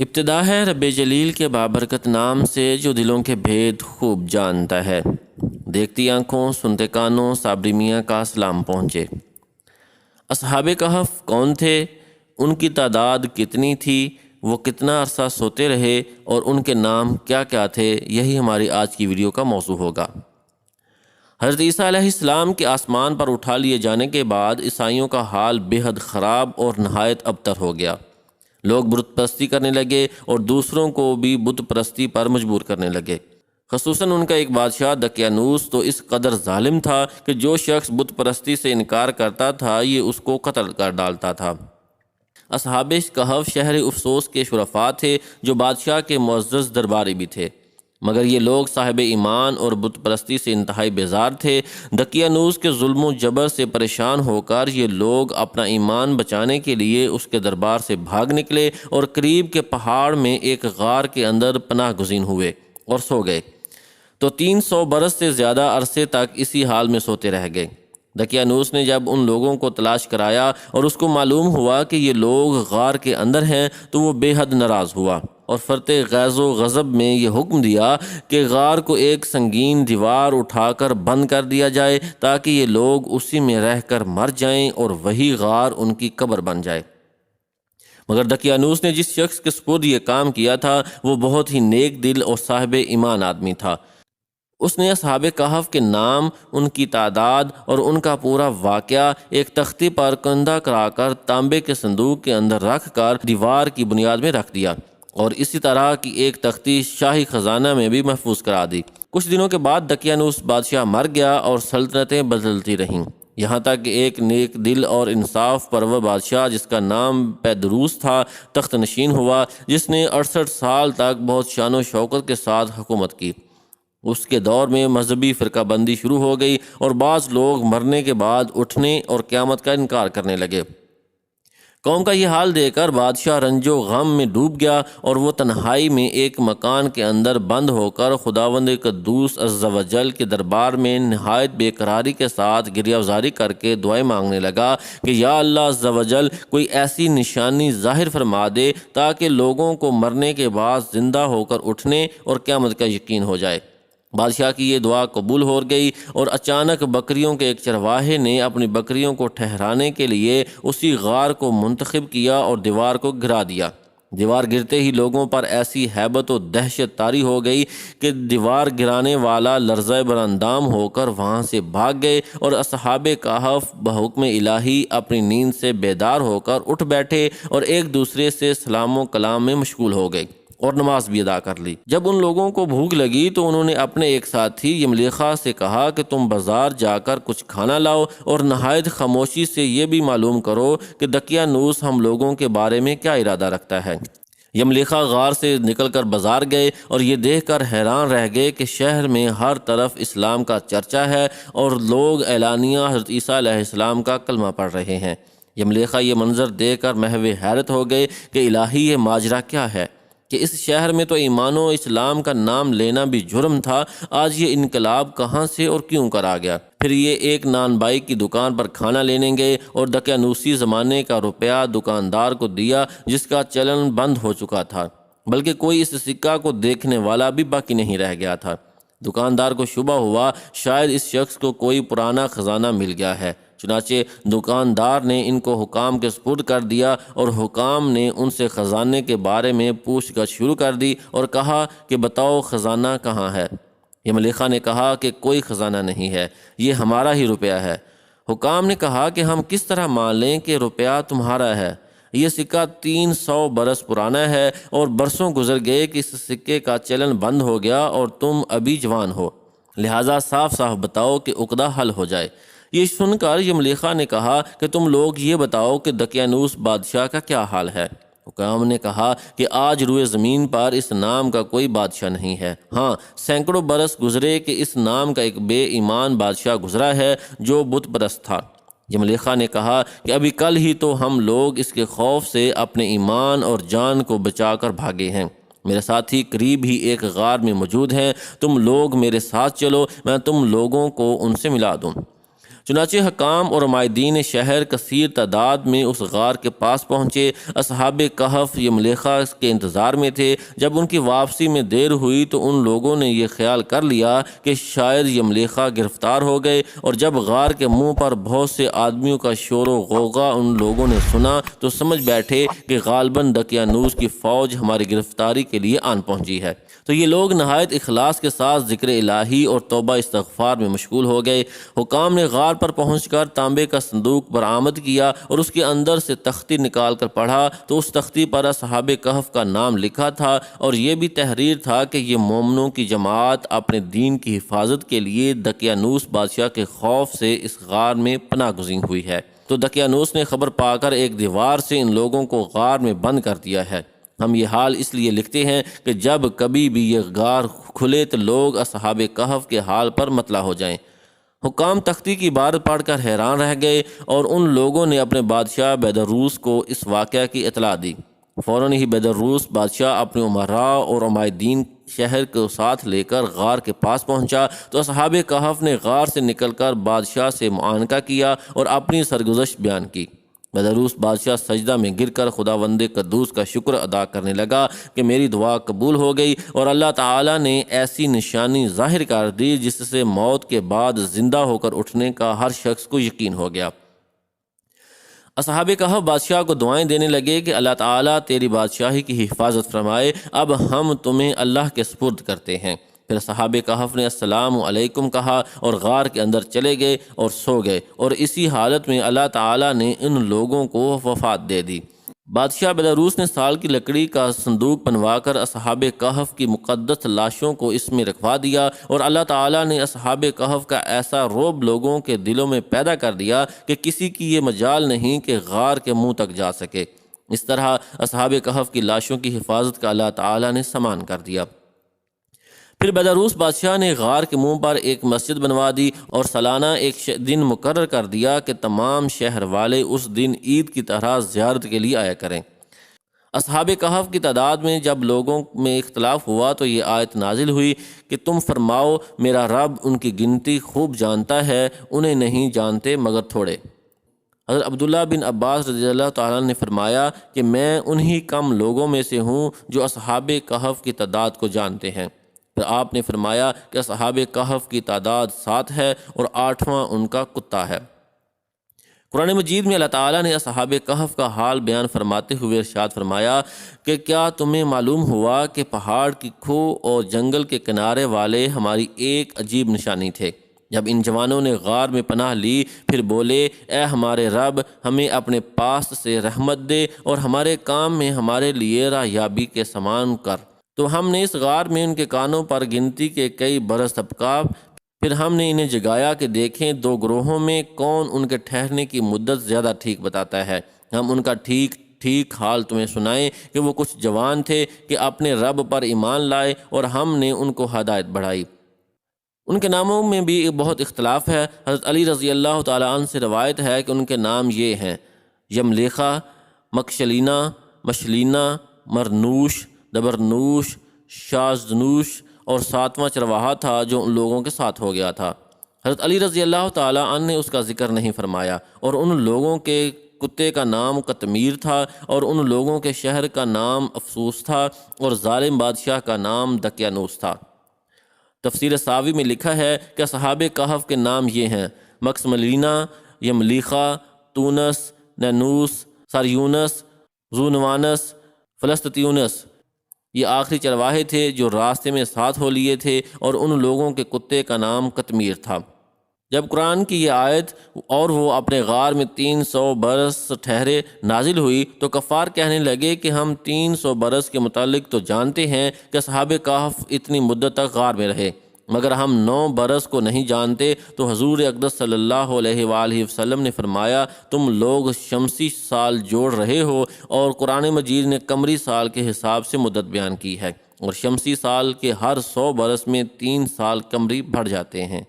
ابتدا ہے رب جلیل کے بابرکت نام سے جو دلوں کے بھید خوب جانتا ہے۔ دیکھتی آنکھوں سنتے کانوں صابری میاں کا سلام پہنچے۔ اصحاب کہف کون تھے؟ ان کی تعداد کتنی تھی؟ وہ کتنا عرصہ سوتے رہے اور ان کے نام کیا کیا تھے؟ یہی ہماری آج کی ویڈیو کا موضوع ہوگا۔ حضرت عیسیٰ علیہ السلام کے آسمان پر اٹھا لیے جانے کے بعد عیسائیوں کا حال بے حد خراب اور نہایت ابتر ہو گیا۔ لوگ بت پرستی کرنے لگے اور دوسروں کو بھی بت پرستی پر مجبور کرنے لگے۔ خصوصاً ان کا ایک بادشاہ دقیانوس تو اس قدر ظالم تھا کہ جو شخص بت پرستی سے انکار کرتا تھا یہ اس کو قتل کر ڈالتا تھا۔ اصحاب کہف شہر افسوس کے شرفاء تھے جو بادشاہ کے معزز درباری بھی تھے، مگر یہ لوگ صاحب ایمان اور بت پرستی سے انتہائی بیزار تھے۔ دقیانوس کے ظلم و جبر سے پریشان ہو کر یہ لوگ اپنا ایمان بچانے کے لیے اس کے دربار سے بھاگ نکلے اور قریب کے پہاڑ میں ایک غار کے اندر پناہ گزین ہوئے اور سو گئے، تو 300 برس سے زیادہ عرصے تک اسی حال میں سوتے رہ گئے۔ دقیانوس نے جب ان لوگوں کو تلاش کرایا اور اس کو معلوم ہوا کہ یہ لوگ غار کے اندر ہیں تو وہ بے حد ناراض ہوا اور فرط غیظ و غضب میں یہ حکم دیا کہ غار کو ایک سنگین دیوار اٹھا کر بند کر دیا جائے تاکہ یہ لوگ اسی میں رہ کر مر جائیں اور وہی غار ان کی قبر بن جائے۔ مگر دقیانوس نے جس شخص کے سپرد یہ کام کیا تھا وہ بہت ہی نیک دل اور صاحب ایمان آدمی تھا۔ اس نے اصحاب کہف کے نام، ان کی تعداد اور ان کا پورا واقعہ ایک تختی پر کندہ کرا کر تانبے کے صندوق کے اندر رکھ کر دیوار کی بنیاد میں رکھ دیا اور اسی طرح کی ایک تختی شاہی خزانہ میں بھی محفوظ کرا دی۔ کچھ دنوں کے بعد دقیانوس بادشاہ مر گیا اور سلطنتیں بدلتی رہیں، یہاں تک کہ ایک نیک دل اور انصاف پرور بادشاہ جس کا نام پیدروس تھا تخت نشین ہوا، جس نے 68 سال تک بہت شان و شوکت کے ساتھ حکومت کی۔ اس کے دور میں مذہبی فرقہ بندی شروع ہو گئی اور بعض لوگ مرنے کے بعد اٹھنے اور قیامت کا انکار کرنے لگے۔ قوم کا یہ حال دیکھ کر بادشاہ رنج و غم میں ڈوب گیا اور وہ تنہائی میں ایک مکان کے اندر بند ہو کر خداوند قدوس عز و جل کے دربار میں نہایت بے قراری کے ساتھ گریہ وزاری کر کے دعائیں مانگنے لگا کہ یا اللہ عز و جل کوئی ایسی نشانی ظاہر فرما دے تاکہ لوگوں کو مرنے کے بعد زندہ ہو کر اٹھنے اور قیامت کا یقین ہو جائے۔ بادشاہ کی یہ دعا قبول ہو گئی اور اچانک بکریوں کے ایک چرواہے نے اپنی بکریوں کو ٹھہرانے کے لیے اسی غار کو منتخب کیا اور دیوار کو گرا دیا۔ دیوار گرتے ہی لوگوں پر ایسی ہیبت و دہشت طاری ہو گئی کہ دیوار گرانے والا لرزہ براندام ہو کر وہاں سے بھاگ گئے اور اصحاب کہف بحکم الہی اپنی نیند سے بیدار ہو کر اٹھ بیٹھے اور ایک دوسرے سے سلام و کلام میں مشغول ہو گئے اور نماز بھی ادا کر لی۔ جب ان لوگوں کو بھوک لگی تو انہوں نے اپنے ایک ساتھی یملیخا سے کہا کہ تم بازار جا کر کچھ کھانا لاؤ اور نہایت خاموشی سے یہ بھی معلوم کرو کہ دقیانوس ہم لوگوں کے بارے میں کیا ارادہ رکھتا ہے۔ یملیخا غار سے نکل کر بازار گئے اور یہ دیکھ کر حیران رہ گئے کہ شہر میں ہر طرف اسلام کا چرچا ہے اور لوگ اعلانیہ حضرت عیسیٰ علیہ السلام کا کلمہ پڑھ رہے ہیں۔ یملیخا یہ منظر دیکھ کر محو حیرت ہو گئے کہ الہی یہ ماجرا کیا ہے کہ اس شہر میں تو ایمان و اسلام کا نام لینا بھی جرم تھا، آج یہ انقلاب کہاں سے اور کیوں کر آ گیا؟ پھر یہ ایک نان بائی کی دکان پر کھانا لینے گئے اور دقیانوسی زمانے کا روپیہ دکاندار کو دیا جس کا چلن بند ہو چکا تھا، بلکہ کوئی اس سکہ کو دیکھنے والا بھی باقی نہیں رہ گیا تھا۔ دکاندار کو شبہ ہوا شاید اس شخص کو کوئی پرانا خزانہ مل گیا ہے، چنانچہ دکاندار نے ان کو حکام کے سپرد کر دیا اور حکام نے ان سے خزانے کے بارے میں پوچھ گچھ شروع کر دی اور کہا کہ بتاؤ خزانہ کہاں ہے؟ یملیخا نے کہا کہ کوئی خزانہ نہیں ہے، یہ ہمارا ہی روپیہ ہے۔ حکام نے کہا کہ ہم کس طرح مان لیں کہ روپیہ تمہارا ہے؟ یہ سکہ 300 برس پرانا ہے اور برسوں گزر گئے کہ اس سکے کا چلن بند ہو گیا اور تم ابھی جوان ہو، لہٰذا صاف صاف بتاؤ کہ عقدہ حل ہو جائے۔ یہ سن کر یملیخا نے کہا کہ تم لوگ یہ بتاؤ کہ دقیانوس بادشاہ کا کیا حال ہے؟ حکام نے کہا کہ آج روئے زمین پر اس نام کا کوئی بادشاہ نہیں ہے، ہاں سینکڑوں برس گزرے کہ اس نام کا ایک بے ایمان بادشاہ گزرا ہے جو بت پرست تھا۔ یملیخا نے کہا کہ ابھی کل ہی تو ہم لوگ اس کے خوف سے اپنے ایمان اور جان کو بچا کر بھاگے ہیں۔ میرے ساتھی قریب ہی ایک غار میں موجود ہیں، تم لوگ میرے ساتھ چلو، میں تم لوگوں کو ان سے ملا دوں۔ چنانچہ حکام اور عمائدین شہر کثیر تعداد میں اس غار کے پاس پہنچے۔ اصحاب کہف یملیخا کے انتظار میں تھے۔ جب ان کی واپسی میں دیر ہوئی تو ان لوگوں نے یہ خیال کر لیا کہ شاید یملیخا گرفتار ہو گئے، اور جب غار کے منہ پر بہت سے آدمیوں کا شور و غوغا ان لوگوں نے سنا تو سمجھ بیٹھے کہ غالباً دقیانوس کی فوج ہماری گرفتاری کے لیے آن پہنچی ہے۔ تو یہ لوگ نہایت اخلاص کے ساتھ ذکر الہی اور توبہ استغفار میں مشغول ہو گئے۔ حکام نے غار پر پہنچ کر تانبے کا صندوق برآمد کیا اور اس کے اندر سے تختی نکال کر پڑھا تو اس تختی پر اصحاب کہف کا نام لکھا تھا، اور یہ بھی تحریر تھا کہ یہ مومنوں کی جماعت اپنے دین کی حفاظت کے لیے دقیانوس بادشاہ کے خوف سے اس غار میں پناہ گزین ہوئی ہے۔ تو دقیانوس نے خبر پا کر ایک دیوار سے ان لوگوں کو غار میں بند کر دیا ہے۔ ہم یہ حال اس لیے لکھتے ہیں کہ جب کبھی بھی یہ غار کھلے تو لوگ اصحاب کہف کے حال پر مطلع ہو جائیں۔ حکام تختی کی عبارت پڑھ کر حیران رہ گئے، اور ان لوگوں نے اپنے بادشاہ بیدروس کو اس واقعہ کی اطلاع دی۔ فوراً ہی بیدروس بادشاہ اپنے امراء اور عمائدین شہر کو ساتھ لے کر غار کے پاس پہنچا تو اصحاب کہف نے غار سے نکل کر بادشاہ سے معانقہ کیا اور اپنی سرگزشت بیان کی۔ بیدروس بادشاہ سجدہ میں گر کر خداوند قدوس کا شکر ادا کرنے لگا کہ میری دعا قبول ہو گئی، اور اللہ تعالیٰ نے ایسی نشانی ظاہر کر دی جس سے موت کے بعد زندہ ہو کر اٹھنے کا ہر شخص کو یقین ہو گیا۔ اصحاب کہف بادشاہ کو دعائیں دینے لگے کہ اللہ تعالیٰ تیری بادشاہی کی حفاظت فرمائے، اب ہم تمہیں اللہ کے سپرد کرتے ہیں۔ پھر اصحاب کہف نے السلام علیکم کہا اور غار کے اندر چلے گئے اور سو گئے، اور اسی حالت میں اللہ تعالیٰ نے ان لوگوں کو وفات دے دی۔ بادشاہ بیدروس نے سال کی لکڑی کا صندوق بنوا کر اصحاب کہف کی مقدس لاشوں کو اس میں رکھوا دیا، اور اللہ تعالیٰ نے اصحاب کہف کا ایسا رعب لوگوں کے دلوں میں پیدا کر دیا کہ کسی کی یہ مجال نہیں کہ غار کے منہ تک جا سکے۔ اس طرح اصحاب کہف کی لاشوں کی حفاظت کا اللہ تعالیٰ نے سامان کر دیا۔ پھر بیدروس بادشاہ نے غار کے منہ پر ایک مسجد بنوا دی اور سالانہ ایک دن مقرر کر دیا کہ تمام شہر والے اس دن عید کی طرح زیارت کے لیے آیا کریں۔ اصحاب کہف کی تعداد میں جب لوگوں میں اختلاف ہوا تو یہ آیت نازل ہوئی کہ تم فرماؤ میرا رب ان کی گنتی خوب جانتا ہے، انہیں نہیں جانتے مگر تھوڑے۔ حضرت عبداللہ بن عباس رضی اللہ تعالیٰ نے فرمایا کہ میں انہی کم لوگوں میں سے ہوں جو اصحاب کہف کی تعداد کو جانتے ہیں۔ پھر آپ نے فرمایا کہ اصحاب کہف کی تعداد 7 ہے اور 8واں ان کا کتا ہے۔ قرآن مجید میں اللہ تعالیٰ نے اصحاب کہف کا حال بیان فرماتے ہوئے ارشاد فرمایا کہ کیا تمہیں معلوم ہوا کہ پہاڑ کی کھو اور جنگل کے کنارے والے ہماری ایک عجیب نشانی تھے۔ جب ان جوانوں نے غار میں پناہ لی پھر بولے اے ہمارے رب ہمیں اپنے پاس سے رحمت دے اور ہمارے کام میں ہمارے لیے راہیابی کے سامان کر۔ تو ہم نے اس غار میں ان کے کانوں پر گنتی کے کئی برس ٹپکا، پھر ہم نے انہیں جگایا کہ دیکھیں 2 گروہوں میں کون ان کے ٹھہرنے کی مدت زیادہ ٹھیک بتاتا ہے۔ ہم ان کا ٹھیک حال تمہیں سنائیں کہ وہ کچھ جوان تھے کہ اپنے رب پر ایمان لائے اور ہم نے ان کو ہدایت بڑھائی۔ ان کے ناموں میں بھی بہت اختلاف ہے۔ حضرت علی رضی اللہ تعالیٰ عنہ سے روایت ہے کہ ان کے نام یہ ہیں: یملیخا، مکشلینا، مشلینا، مرنوش، دبرنوش، شازنوش، اور 7واں چرواہا تھا جو ان لوگوں کے ساتھ ہو گیا تھا۔ حضرت علی رضی اللہ تعالیٰ عنہ نے اس کا ذکر نہیں فرمایا، اور ان لوگوں کے کتے کا نام قطمیر تھا، اور ان لوگوں کے شہر کا نام افسوس تھا، اور ظالم بادشاہ کا نام دقیانوس تھا۔ تفسیر ساوی میں لکھا ہے کہ اصحاب کہف کے نام یہ ہیں: مکسملینا، یملیخا، تونس، نینوس، ساریونس، زونوانس، فلسطیونس۔ یہ آخری چرواہے تھے جو راستے میں ساتھ ہو لیے تھے، اور ان لوگوں کے کتے کا نام قطمیر تھا۔ جب قرآن کی یہ آیت اور وہ اپنے غار میں 300 برس ٹھہرے نازل ہوئی تو کفار کہنے لگے کہ ہم 300 برس کے متعلق تو جانتے ہیں کہ اصحاب کہف اتنی مدت تک غار میں رہے، مگر ہم 9 برس کو نہیں جانتے۔ تو حضور اقدس صلی اللہ علیہ وآلہ وسلم نے فرمایا تم لوگ شمسی سال جوڑ رہے ہو، اور قرآن مجید نے قمری سال کے حساب سے مدت بیان کی ہے، اور شمسی سال کے ہر 100 برس میں 3 سال قمری بڑھ جاتے ہیں۔